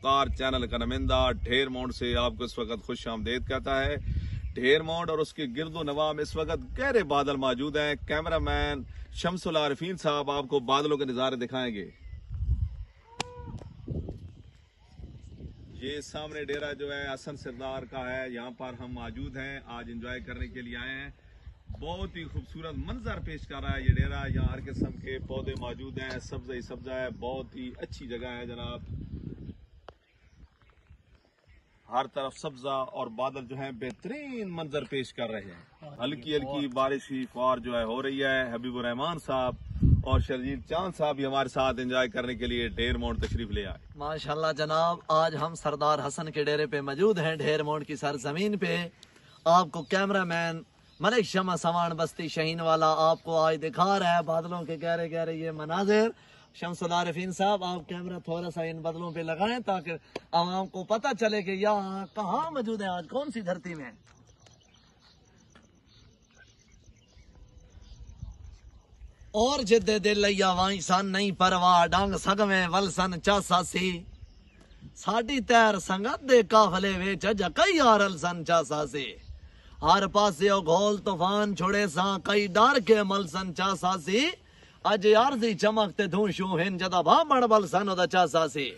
वकार channel का नुमाइंदा ढेर माउंट से आपको इस वक्त खुश आमदेद कहता है। ढेर माउंट और उसके गिरदो नवा में इस वक्त गहरे बादल मौजूद हैं। कैमरामैन शमसुल आरिफीन साहब आपको बादलों के नज़ारे दिखाएंगे। ये सामने डेरा जो है हसन सरदार का है, यहाँ पर हम मौजूद हैं, आज एंजॉय करने के लिए आए हैं। बहुत ही खूबसूरत मंजर पेश कर रहा है ये डेरा। यहाँ हर किस्म के पौधे मौजूद हैं, सब्जा ही सब्जा है, बहुत ही अच्छी जगह है जनाब। हर तरफ सब्जा और बादल जो है बेहतरीन मंजर पेश कर रहे हैं। हल्की हल्की बारिश की फुहार जो है हो रही है। हबीबुर रहमान साहब और शर्जील चांद साहब भी हमारे साथ एंजॉय करने के लिए ढेर माउंट तशरीफ ले आए। माशाल्लाह जनाब, आज हम सरदार हसन के डेरे पे मौजूद हैं, ढेर माउंट की सरजमीन पे। आपको कैमरामैन मलिक शमा सवान बस्ती शहीन वाला आपको आज दिखा रहा है बादलों के गहरे गहरे ये मनाजिर। शमसुल आरिफीन साहब, आप कैमरा थोड़ा सा इन बादलों पे लगाएं ताकि आवाम को पता चले कि यहाँ कहाँ मौजूद है, आज कौन सी धरती में। और जिद्दे दिल या वाई सन नहीं परवाह डंग सगवे वलसन चासासी साडी तैर संगत दे काफले विच अज कई आरल सन चासासी हर पासे घोल तूफान छुड़े सा कई डर के मलसन चासासी अज अर्जी चमकते धूशू हिन जदा भामण बलसन चासासी।